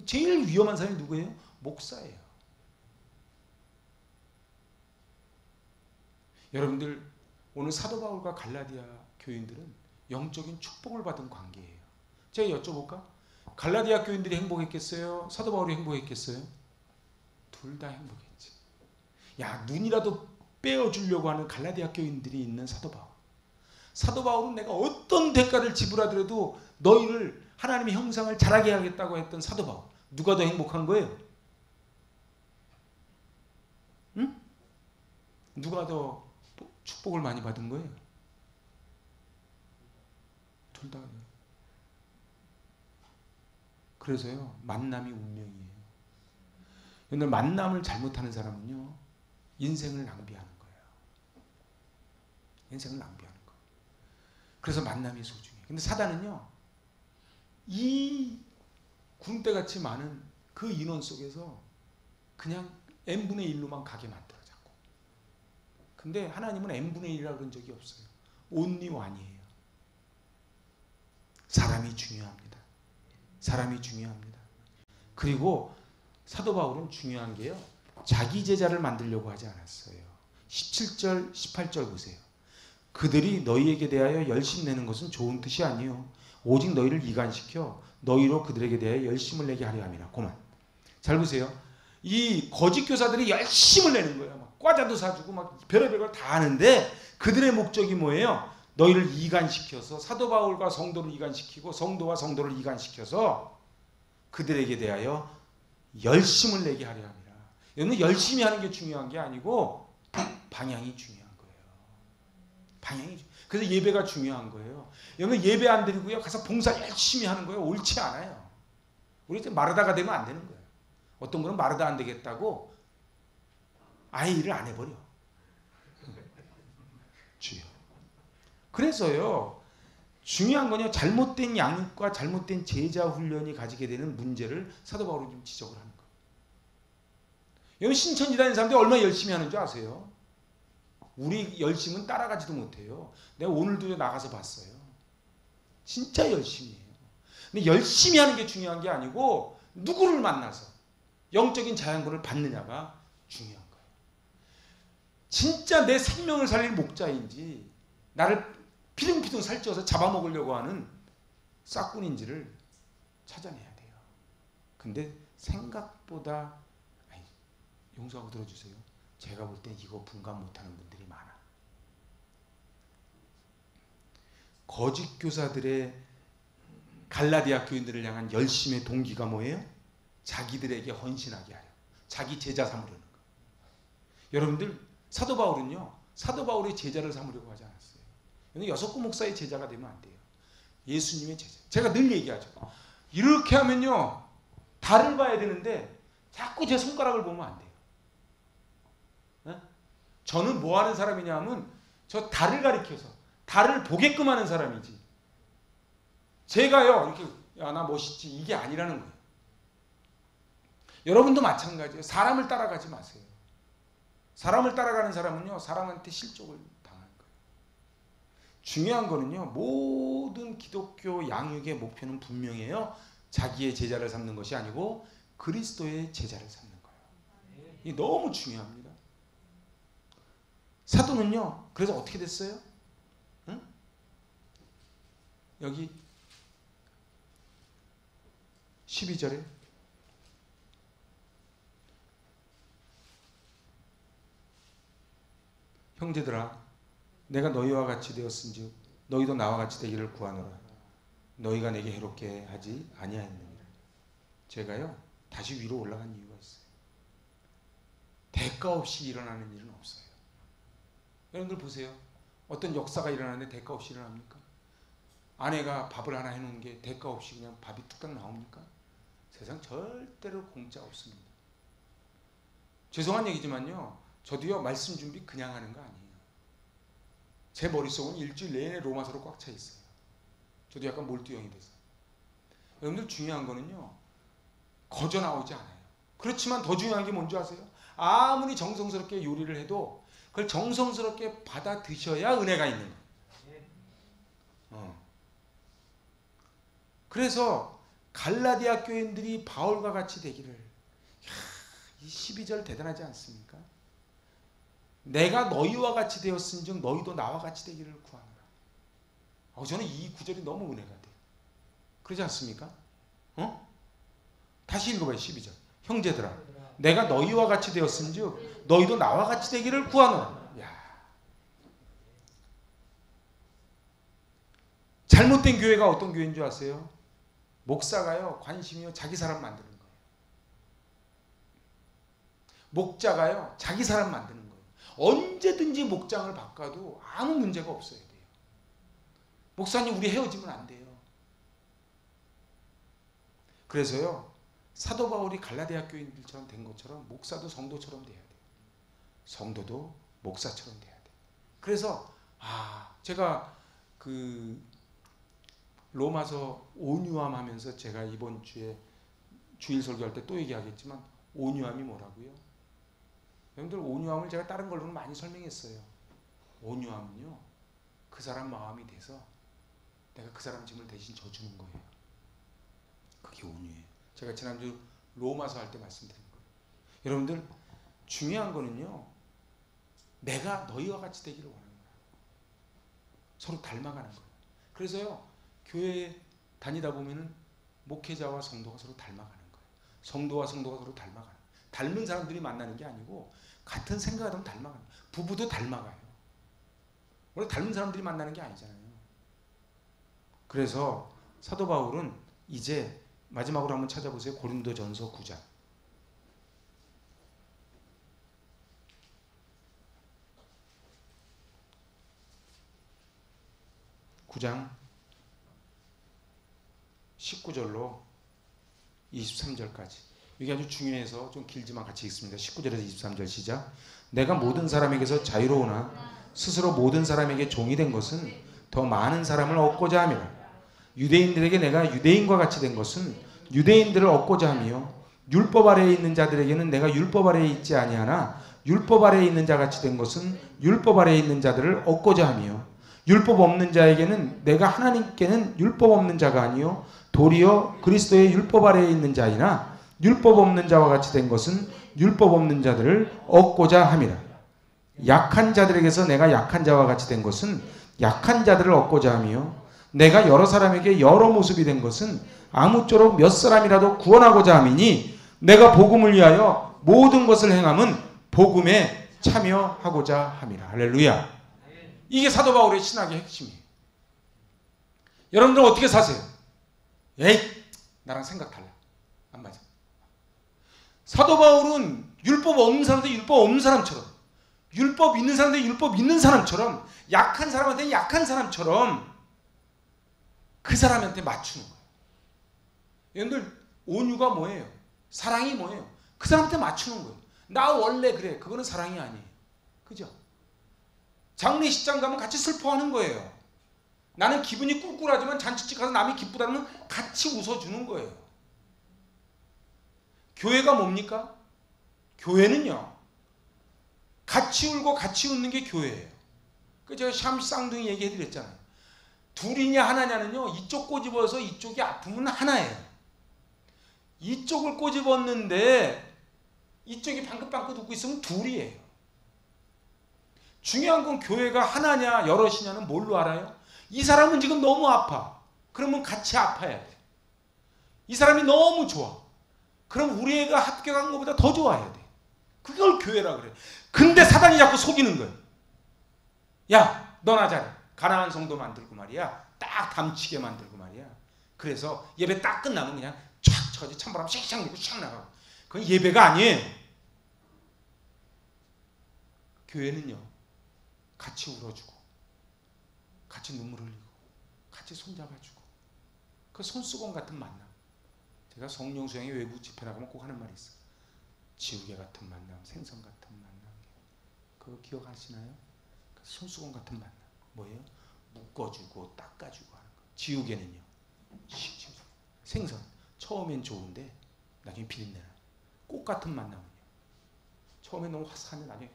Speaker 1: 제일 위험한 사람이 누구예요? 목사예요. 여러분들, 오늘 사도 바울과 갈라디아 교인들은 영적인 축복을 받은 관계예요. 제가 여쭤볼까? 갈라디아 교인들이 행복했겠어요? 사도 바울이 행복했겠어요? 둘 다 행복했지. 야, 눈이라도 빼어주려고 하는 갈라디아 교인들이 있는 사도 바울. 사도 바울은 내가 어떤 대가를 지불하더라도 너희를 하나님의 형상을 자라게 하겠다고 했던 사도 바울. 누가 더 행복한 거예요? 응? 누가 더 축복을 많이 받은 거예요? 둘 다. 그래서요, 만남이 운명이에요. 근데 만남을 잘못하는 사람은요, 인생을 낭비하는 거예요. 인생을 낭비하는 거예요. 그래서 만남이 소중해요. 근데 사단은요, 이 군대같이 많은 그 인원 속에서 그냥 n분의 1로만 가게 만들어 자꾸. 근데 하나님은 n분의 1이라 그런 적이 없어요. only one이에요. 사람이 중요합니다. 사람이 중요합니다. 그리고 사도 바울은 중요한 게요, 자기 제자를 만들려고 하지 않았어요. 17절 18절 보세요. 그들이 너희에게 대하여 열심 내는 것은 좋은 뜻이 아니요 오직 너희를 이간시켜 너희로 그들에게 대하여 열심을 내게 하려 함이라. 그만. 잘 보세요. 이 거짓 교사들이 열심을 내는 거예요. 막 과자도 사주고 막 별의별 걸 다 하는데 그들의 목적이 뭐예요? 너희를 이간시켜서, 사도 바울과 성도를 이간시키고 성도와 성도를 이간시켜서 그들에게 대하여 열심을 내게 하려 합니다. 여러분, 열심히 하는 게 중요한 게 아니고 방향이 중요한 거예요. 방향이. 그래서 예배가 중요한 거예요. 여러분, 예배 안 드리고요 가서 봉사 열심히 하는 거예요. 옳지 않아요. 우리 이제 마르다가 되면 안 되는 거예요. 어떤 분은 마르다 안 되겠다고 아예 일을 안 해버려. 주여. 그래서요, 중요한 건요, 잘못된 양육과 잘못된 제자 훈련이 가지게 되는 문제를 사도 바울은 좀 지적을 하는 거예요. 여러분, 신천지 다니는 사람들이 얼마나 열심히 하는 줄 아세요? 우리 열심은 따라가지도 못해요. 내가 오늘도 나가서 봤어요. 진짜 열심히 해요. 근데 열심히 하는 게 중요한 게 아니고 누구를 만나서 영적인 자양분을 받느냐가 중요한 거예요. 진짜 내 생명을 살릴 목자인지 나를 피둥피둥 살쪄서 잡아먹으려고 하는 싹군인지를 찾아내야 돼요. 근데 생각보다, 용서하고 들어주세요. 제가 볼 때 이거 분간 못하는 분들이 많아. 거짓 교사들의 갈라디아 교인들을 향한 열심의 동기가 뭐예요? 자기들에게 헌신하게 하려, 자기 제자 삼으려는 거. 여러분들, 사도 바울은요, 사도 바울의 제자를 삼으려고 하지 않았어요. 여석구 목사의 제자가 되면 안 돼요. 예수님의 제자. 제가 늘 얘기하죠. 이렇게 하면요, 달을 봐야 되는데 자꾸 제 손가락을 보면 안 돼요. 네? 저는 뭐 하는 사람이냐 하면 저 달을 가리켜서 달을 보게끔 하는 사람이지, 제가요 이렇게 야 나 멋있지 이게 아니라는 거예요. 여러분도 마찬가지예요. 사람을 따라가지 마세요. 사람을 따라가는 사람은요, 사람한테 실족을 당하는 거예요. 중요한 거는요, 모든 기독교 양육의 목표는 분명해요. 자기의 제자를 삼는 것이 아니고 그리스도의 제자를 삼는 거예요. 이게 너무 중요합니다. 사도는요, 그래서 어떻게 됐어요? 응? 여기 12절에 형제들아, 내가 너희와 같이 되었은즉 너희도 나와 같이 되기를 구하노라. 너희가 내게 해롭게 하지 아니하였느니라. 제가요 다시 위로 올라간 이유가 있어요. 대가 없이 일어나는 일은 없어요. 여러분들 보세요. 어떤 역사가 일어나는데 대가 없이 일어납니까? 아내가 밥을 하나 해놓은 게 대가 없이 그냥 밥이 뚝딱 나옵니까? 세상 절대로 공짜 없습니다. 죄송한 얘기지만요, 저도요 말씀 준비 그냥 하는 거 아니에요. 제 머릿속은 일주일 내내 로마서로 꽉 차 있어요. 저도 약간 몰두형이 돼서. 여러분들, 중요한 거는요, 거저 나오지 않아요. 그렇지만 더 중요한 게 뭔지 아세요? 아무리 정성스럽게 요리를 해도 그걸 정성스럽게 받아 드셔야 은혜가 있는 거예요. 그래서 갈라디아 교인들이 바울과 같이 되기를, 이 12절 대단하지 않습니까? 내가 너희와 같이 되었은즉 너희도 나와 같이 되기를 구하노라. 저는 이 구절이 너무 은혜가 돼요. 그러지 않습니까? 다시 읽어봐요. 12절. 형제들아, 내가 너희와 같이 되었은즉 너희도 나와 같이 되기를 구하노라. 잘못된 교회가 어떤 교회인 줄 아세요? 목사가요 관심이요 자기 사람 만드는 거예요. 목자가요 자기 사람 만드는 거예요. 언제든지 목장을 바꿔도 아무 문제가 없어야 돼요. 목사님, 우리 헤어지면 안 돼요. 그래서요, 사도 바울이 갈라디아 교인들처럼 된 것처럼 목사도 성도처럼 돼야 돼요. 성도도 목사처럼 돼야 돼요. 그래서 제가 로마서 온유함 하면서 제가 이번 주에 주일 설교할 때 또 얘기하겠지만, 온유함이 뭐라고요? 여러분들, 온유함을 제가 다른 걸로는 많이 설명했어요. 온유함은요, 그 사람 마음이 돼서 내가 그 사람 짐을 대신 져주는 거예요. 그게 온유예요. 제가 지난주 로마서 할 때 말씀드린 거예요. 여러분들, 중요한 거는요, 내가 너희와 같이 되기를 원하는 거예요. 서로 닮아가는 거예요. 그래서요, 교회 다니다 보면은 목회자와 성도가 서로 닮아가는 거예요. 성도와 성도가 서로 닮아가는 거예요. 닮은 사람들이 만나는 게 아니고 같은 생각을 하면 닮아가는 거예요. 부부도 닮아가요. 원래 닮은 사람들이 만나는 게 아니잖아요. 그래서 사도 바울은 이제 마지막으로 한번 찾아보세요. 고린도전서 9장. 9장 19절로 23절까지. 이게 아주 중요해서 좀 길지만 같이 읽습니다. 19절에서 23절 시작. 내가 모든 사람에게서 자유로우나 스스로 모든 사람에게 종이 된 것은 더 많은 사람을 얻고자 함이라. 유대인들에게 내가 유대인과 같이 된 것은 유대인들을 얻고자 하며 율법 아래에 있는 자들에게는 내가 율법 아래에 있지 아니하나 율법 아래에 있는 자 같이 된 것은 율법 아래에 있는 자들을 얻고자 하며 율법 없는 자에게는 내가 하나님께는 율법 없는 자가 아니요 도리어 그리스도의 율법 아래에 있는 자이나 율법 없는 자와 같이 된 것은 율법 없는 자들을 얻고자 함이라. 약한 자들에게서 내가 약한 자와 같이 된 것은 약한 자들을 얻고자 하며 내가 여러 사람에게 여러 모습이 된 것은 아무쪼록 몇 사람이라도 구원하고자 함이니 내가 복음을 위하여 모든 것을 행함은 복음에 참여하고자 함이라. 할렐루야. 이게 사도 바울의 신학의 핵심이에요. 여러분들 어떻게 사세요? 에이, 나랑 생각 달라. 안 맞아. 사도 바울은 율법 없는 사람들 율법 없는 사람처럼, 율법 있는 사람들 율법 있는 사람처럼, 약한 사람한테 약한 사람처럼 그 사람한테 맞추는 거예요. 여러분들 온유가 뭐예요? 사랑이 뭐예요? 그 사람한테 맞추는 거예요. 나 원래 그래. 그거는 사랑이 아니에요. 그죠? 장례식장 가면 같이 슬퍼하는 거예요. 나는 기분이 꿀꿀하지만 잔치집 가서 남이 기쁘다면 같이 웃어주는 거예요. 교회가 뭡니까? 교회는요, 같이 울고 같이 웃는 게 교회예요. 그 제가 샴쌍둥이 얘기해드렸잖아요. 둘이냐 하나냐는요, 이쪽 꼬집어서 이쪽이 아프면 하나예요. 이쪽을 꼬집었는데 이쪽이 방긋방긋 웃고 있으면 둘이에요. 중요한 건 교회가 하나냐 여럿이냐는 뭘로 알아요? 이 사람은 지금 너무 아파. 그러면 같이 아파야 돼. 이 사람이 너무 좋아. 그럼 우리 애가 합격한 것보다 더 좋아야 돼. 그걸 교회라 그래. 근데 사단이 자꾸 속이는 거예요. 야, 너나 잘해. 가난한 성도 만들고 말이야. 딱 담치게 만들고 말이야. 그래서 예배 딱 끝나면 그냥 촥 쳐지 찬바람 샥샥 밀고 샥 나가고. 그건 예배가 아니에요. 교회는요, 같이 울어주고 같이 눈물 흘리고 같이 손잡아주고 그 손수건 같은 만남. 제가 성령 수양의 외부 집회 나가면 꼭 하는 말이 있어요. 지우개 같은 만남, 생선 같은 만남. 그거 기억하시나요? 그 손수건 같은 만남. 뭐예요? 묶어주고 닦아주고 하는 거. 지우개는요, 생선 처음엔 좋은데 나중에 비린내나. 꽃 같은 만남은요, 처음엔 너무 화사한데 나중에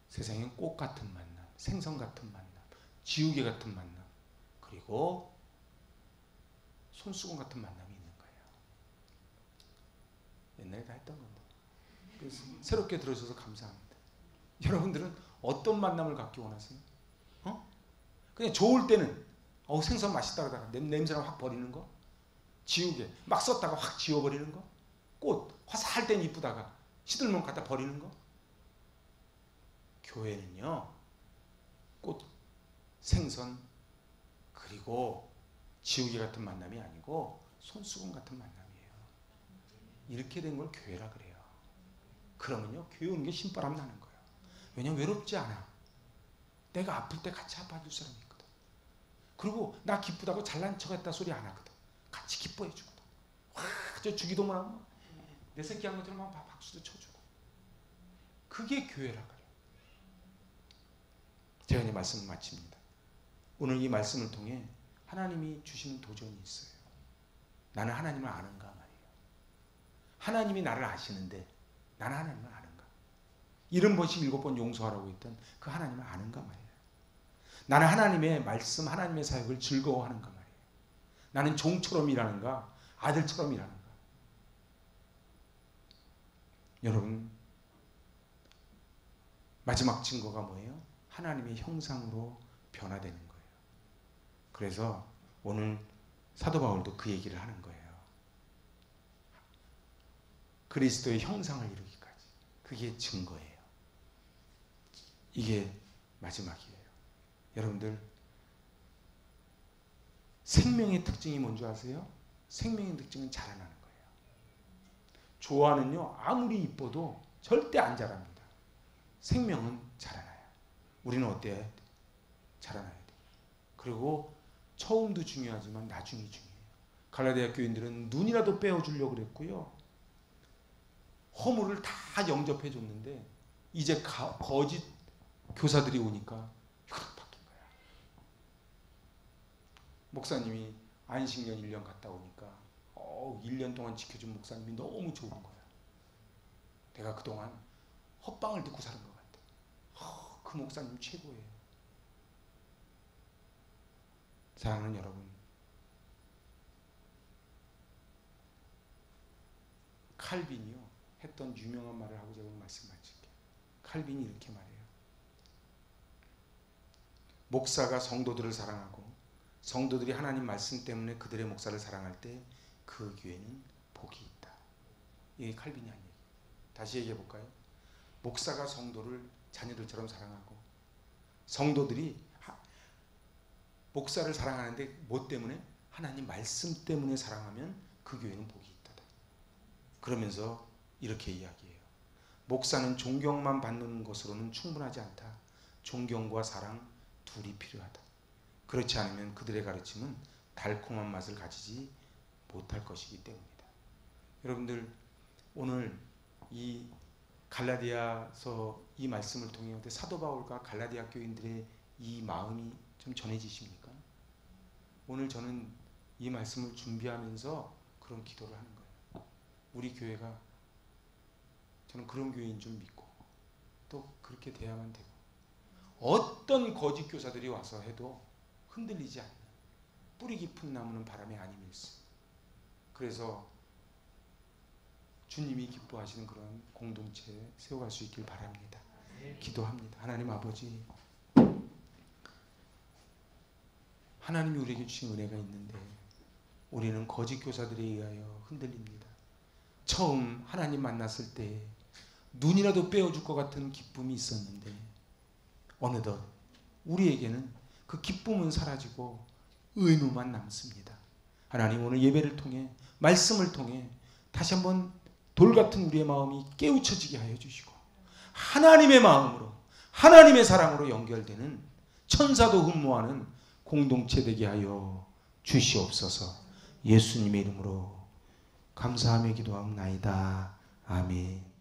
Speaker 1: 세상엔 꽃 같은 만남, 생선 같은 만남, 지우개 같은 만남, 그리고 손수건 같은 만남이 있는 거예요. 옛날에 다 했던 겁니다. 그래서 새롭게 들어주셔서 감사합니다. 여러분들은 어떤 만남을 갖기 원하세요? 그냥 좋을 때는 생선 맛있다 그러다가 냄새나 확 버리는 거, 지우개 막 썼다가 확 지워버리는 거, 꽃 화사할 땐 이쁘다가 시들면 갖다 버리는 거. 교회는요, 꽃, 생선, 그리고 지우개 같은 만남이 아니고 손수건 같은 만남이에요. 이렇게 된 걸 교회라 그래요. 그러면요, 교회 오는 게 신바람 나는 거예요. 왜냐면 외롭지 않아. 내가 아플 때 같이 아파줄 사람이 있거든. 그리고 나 기쁘다고 잘난 척했다 소리 안 하거든. 같이 기뻐해 주거든. 와, 저 주기도문 하면 내 새끼 한 것처럼 막 박수도 쳐주고. 그게 교회라 그래요. 제가 이제 말씀을 마칩니다. 오늘 이 말씀을 통해 하나님이 주시는 도전이 있어요. 나는 하나님을 아는가 말이에요. 하나님이 나를 아시는데 나는 하나님을 아는가? 70번씩 7번 용서하라고 했던 그 하나님을 아는가 말이에요. 나는 하나님의 말씀, 하나님의 사역을 즐거워하는가 말이에요. 나는 종처럼 일하는가? 아들처럼 일하는가? 여러분, 마지막 증거가 뭐예요? 하나님의 형상으로 변화되는 거예요. 그래서 오늘 사도 바울도 그 얘기를 하는 거예요. 그리스도의 형상을 이루기까지. 그게 증거예요. 이게 마지막이에요. 여러분들, 생명의 특징이 뭔지 아세요? 생명의 특징은 자라나는 거예요. 조화는요, 아무리 이뻐도 절대 안 자랍니다. 생명은 자라나요. 우리는 어때야 돼? 자라나야 돼. 그리고 처음도 중요하지만 나중이 중요해요. 갈라디아 교인들은 눈이라도 빼어주려고 그랬고요. 허물을 다 영접해 줬는데 이제 거짓 교사들이 오니까 휙 바뀐 거야. 목사님이 안식년 1년 갔다 오니까 1년 동안 지켜준 목사님이 너무 좋은 거야. 내가 그동안 헛방을 듣고 사는 것 같아. 그 목사님 최고예요. 사랑하는 여러분, 칼빈이요 했던 유명한 말을 하고 제가 말씀 마칠게요. 칼빈이 이렇게 말해요. 목사가 성도들을 사랑하고 성도들이 하나님 말씀 때문에 그들의 목사를 사랑할 때 그 교회는 복이 있다. 이게 칼빈이 한 얘기. 다시 얘기해 볼까요? 목사가 성도를 자녀들처럼 사랑하고 성도들이 목사를 사랑하는데 뭐 때문에? 하나님 말씀 때문에 사랑하면 그 교회는 복이 있다. 그러면서 이렇게 이야기해요. 목사는 존경만 받는 것으로는 충분하지 않다. 존경과 사랑 둘이 필요하다. 그렇지 않으면 그들의 가르침은 달콤한 맛을 가지지 못할 것이기 때문이다. 여러분들 오늘 이 갈라디아서 이 말씀을 통해 사도 바울과 갈라디아 교인들의 이 마음이 좀 전해지십니까? 오늘 저는 이 말씀을 준비하면서 그런 기도를 하는 거예요. 우리 교회가 저는 그런 교회인 줄 믿고 또 그렇게 돼야만 되고 어떤 거짓 교사들이 와서 해도 흔들리지 않는 뿌리 깊은 나무는 바람에 안 밀수. 그래서 주님이 기뻐하시는 그런 공동체에 세워갈 수 있길 바랍니다. 기도합니다. 하나님 아버지, 하나님이 우리에게 주신 은혜가 있는데 우리는 거짓 교사들에 의하여 흔들립니다. 처음 하나님 만났을 때 눈이라도 빼어줄 것 같은 기쁨이 있었는데 어느덧 우리에게는 그 기쁨은 사라지고 의무만 남습니다. 하나님 오늘 예배를 통해 말씀을 통해 다시 한번 돌같은 우리의 마음이 깨우쳐지게 하여 주시고 하나님의 마음으로 하나님의 사랑으로 연결되는 천사도 흠모하는 공동체 되게 하여 주시옵소서. 예수님의 이름으로 감사하며 기도하옵나이다. 아멘.